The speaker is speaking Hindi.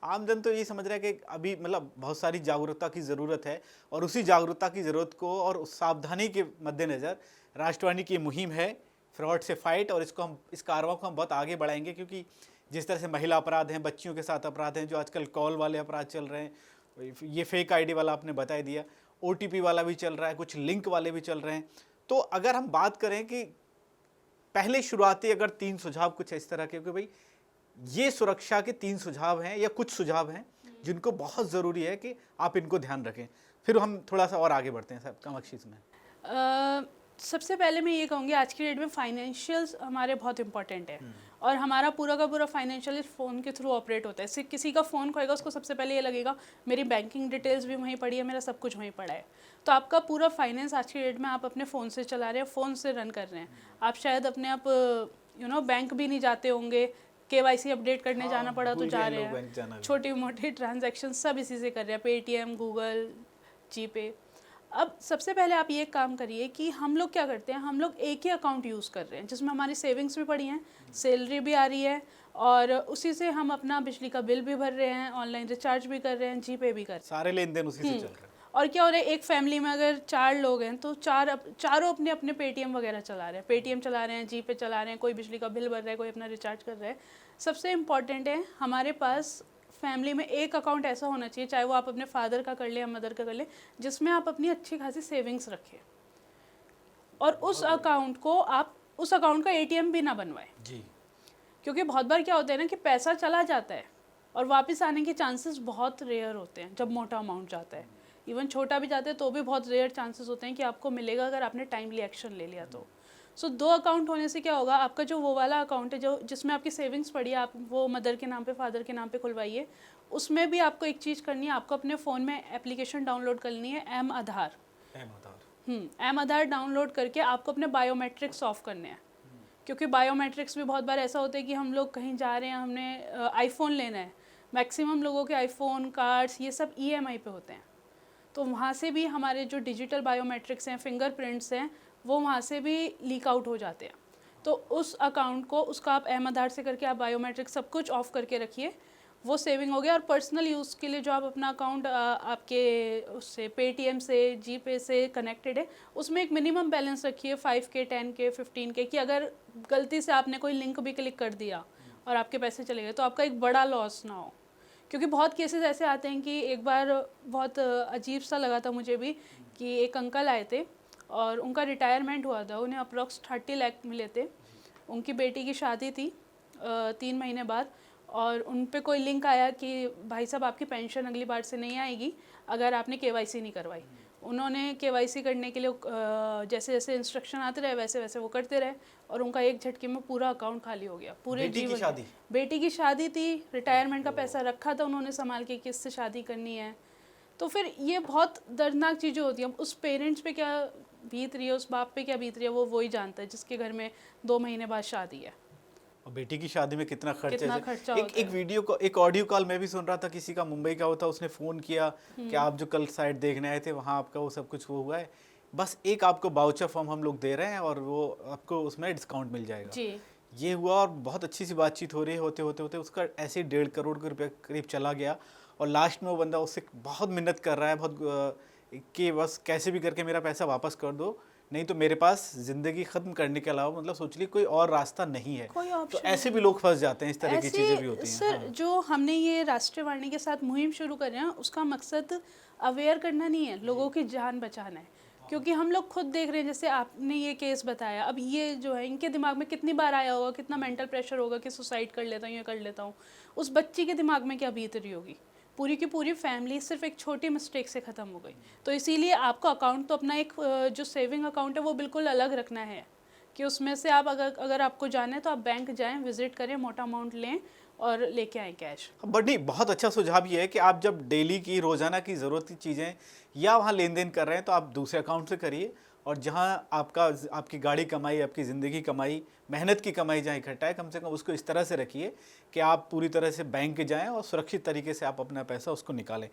आमजन तो ये समझ रहा है कि अभी मतलब बहुत सारी जागरूकता की ज़रूरत है और उसी जागरूकता की ज़रूरत को और उस सावधानी के मद्देनज़र राष्ट्रवाणी की मुहिम है फ्रॉड से फाइट, और इसको हम इस कारवां को हम बहुत आगे बढ़ाएंगे, क्योंकि जिस तरह से महिला अपराध हैं, बच्चियों के साथ अपराध हैं, जो आजकल कॉल वाले अपराध चल रहे हैं, ये फेक आईडी वाला आपने बता दिया, ओटीपी वाला भी चल रहा है, कुछ लिंक वाले भी चल रहे हैं। तो अगर हम बात करें कि पहले शुरुआती अगर 3 सुझाव कुछ इस तरह के, कि भाई ये सुरक्षा के 3 सुझाव हैं या कुछ सुझाव हैं जिनको बहुत ज़रूरी है कि आप इनको ध्यान रखें, फिर हम थोड़ा सा और आगे बढ़ते हैं साहब कामाक्षी इसमें। सबसे पहले मैं ये कहूँगी, आज की डेट में फाइनेंशियल्स हमारे बहुत इंपॉर्टेंट है और हमारा पूरा का पूरा फाइनेंशियल फ़ोन के थ्रू ऑपरेट होता है। सिर्फ किसी का फ़ोन खोएगा उसको सबसे पहले ये लगेगा मेरी बैंकिंग डिटेल्स भी वहीं पड़ी है, मेरा सब कुछ वहीं पड़ा है। तो आपका पूरा फाइनेंस आज की डेट में आप अपने फ़ोन से चला रहे हैं, फ़ोन से रन कर रहे हैं। आप शायद अपने आप बैंक भी नहीं जाते होंगे, केवाईसी अपडेट करने जाना पड़ा तो जा रहे हैं, छोटी मोटी ट्रांजैक्शन सब इसी से कर रहे हैं, पेटीएम, गूगल, जीपे। अब सबसे पहले आप ये काम करिए कि हम लोग क्या करते हैं, हम लोग एक ही अकाउंट यूज़ कर रहे हैं जिसमें हमारी सेविंग्स भी पड़ी हैं, सैलरी भी आ रही है और उसी से हम अपना बिजली का बिल भी भर रहे हैं, ऑनलाइन रिचार्ज भी कर रहे हैं, जीपे भी कर रहे हैं, सारे लेन देन उसी से चल रहे हैं। और क्या हो रहा है, एक फैमिली में अगर 4 लोग हैं तो चारों अपने अपने पेटीएम वगैरह चला रहे हैं, पेटीएम चला रहे हैं, जीपे चला रहे हैं, कोई बिजली का बिल भर रहा है, कोई अपना रिचार्ज कर रहा है। सबसे इम्पॉर्टेंट है हमारे पास फैमिली में एक अकाउंट ऐसा होना चाहिए, चाहे वो आप अपने फादर का कर लें या मदर का कर लें, जिसमें आप अपनी अच्छी खासी सेविंग्स रखें और उस अकाउंट का एटीएम भी ना बनवाएं जी। क्योंकि बहुत बार क्या होता है ना कि पैसा चला जाता है और वापस आने के चांसेस बहुत रेयर होते हैं। जब मोटा अमाउंट जाता है, इवन छोटा भी जाता है तो भी बहुत रेयर चांसेस होते हैं कि आपको मिलेगा अगर आपने टाइमली एक्शन ले लिया तो। सो 2 अकाउंट होने से क्या होगा, आपका जो वो वाला अकाउंट है जो जिसमें आपकी सेविंग्स पड़ी है, आप वो मदर के नाम पे फादर के नाम पे खुलवाइए। उसमें भी आपको एक चीज़ करनी है, आपको अपने फ़ोन में एप्लीकेशन डाउनलोड करनी है, एम आधार। एम आधार डाउनलोड करके आपको अपने बायोमेट्रिक्स ऑफ करने हैं, क्योंकि बायोमेट्रिक्स भी बहुत बार ऐसा होता है कि हम लोग कहीं जा रहे हैं, हमने आईफोन लेना है, मैक्सिमम लोगों के आईफोन कार्ड्स ये सब ईएमआई पे होते हैं, तो वहाँ से भी हमारे जो डिजिटल बायोमेट्रिक्स हैं, फिंगरप्रिंट्स हैं, वो वहाँ से भी लीक आउट हो जाते हैं। तो उस अकाउंट को उसका आप एम आधार से करके आप बायोमेट्रिक सब कुछ ऑफ करके रखिए, वो सेविंग हो गया। और पर्सनल यूज़ के लिए जो आप अपना अकाउंट आपके उससे पेटीएम से, जीपे से कनेक्टेड है, उसमें एक मिनिमम बैलेंस रखिए 5K, 10K, 15K, कि अगर गलती से आपने कोई लिंक भी क्लिक कर दिया और आपके पैसे चले गए तो आपका एक बड़ा लॉस ना हो। क्योंकि बहुत केसेस ऐसे आते हैं कि एक बार बहुत अजीब सा लगा था मुझे भी कि एक अंकल आए थे और उनका रिटायरमेंट हुआ था, उन्हें अप्रॉक्स 30 लाख मिले थे, उनकी बेटी की शादी थी 3 महीने बाद, और उन पे कोई लिंक आया कि भाई साहब आपकी पेंशन अगली बार से नहीं आएगी अगर आपने केवाईसी नहीं करवाई। उन्होंने केवाईसी करने के लिए जैसे जैसे इंस्ट्रक्शन आते रहे वैसे वैसे वो करते रहे और उनका एक झटके में पूरा अकाउंट खाली हो गया। पूरे जीवन बेटी की शादी थी, रिटायरमेंट का पैसा रखा था उन्होंने संभाल के, किससे शादी करनी है। तो फिर ये बहुत दर्दनाक चीज़ें होती हैं। उस पेरेंट्स पे क्या बीत रही है, उस बाप पे क्या बीत रही है, वो ही जानता है जिसके घर में 2 महीने बाद शादी है और बेटी की शादी में कितना खर्चा होता है। एक वीडियो को, एक ऑडियो कॉल मैं भी सुन रहा था, किसी का मुंबई का होता, उसने फ़ोन किया कि आप जो कल साइट देखने आए थे वहाँ आपका वो सब कुछ वो हुआ है, बस एक आपको वाउचर फॉर्म हम लोग दे रहे हैं और वो आपको उसमें डिस्काउंट मिल जाएगा जी। ये हुआ और बहुत अच्छी सी बातचीत हो रही होते होते होते उसका ऐसे 1.5 करोड़ के रुपये करीब चला गया और लास्ट में वो बंदा उससे बहुत मिन्नत कर रहा है, बहुत कि बस कैसे भी करके मेरा पैसा वापस कर दो, नहीं तो मेरे पास ज़िंदगी ख़त्म करने के अलावा मतलब सोच ली कोई और रास्ता नहीं है। तो ऐसे भी लोग फंस जाते हैं, इस तरह की चीज़ें भी होती हैं। सर हाँ। जो हमने ये राष्ट्रवाणी के साथ मुहिम शुरू कर रहे हैं उसका मकसद अवेयर करना नहीं है, लोगों की जान बचाना है। क्योंकि हम लोग खुद देख रहे हैं, जैसे आपने ये केस बताया, अब ये जो है इनके दिमाग में कितनी बार आया होगा, कितना मेंटल प्रेशर होगा कि सुसाइड कर लेता हूँ, ये कर लेता हूँ। उस बच्ची के दिमाग में क्या बीत रही होगी, पूरी की पूरी फैमिली सिर्फ एक छोटी मिस्टेक से ख़त्म हो गई। तो इसीलिए आपको अकाउंट तो अपना एक जो सेविंग अकाउंट है वो बिल्कुल अलग रखना है कि उसमें से आप अगर आपको जाना है तो आप बैंक जाएं, विजिट करें, मोटा अमाउंट लें और लेके आएँ कैश। बट नहीं, बहुत अच्छा सुझाव ये है कि आप जब डेली की रोज़ाना की ज़रूरत की चीज़ें या वहाँ लेन देन कर रहे हैं तो आप दूसरे अकाउंट से करिए, और जहाँ आपकी गाड़ी कमाई, आपकी ज़िंदगी कमाई, मेहनत की कमाई जहाँ इकट्ठा है, कम से कम उसको इस तरह से रखिए कि आप पूरी तरह से बैंक जाएं और सुरक्षित तरीके से आप अपना पैसा उसको निकालें।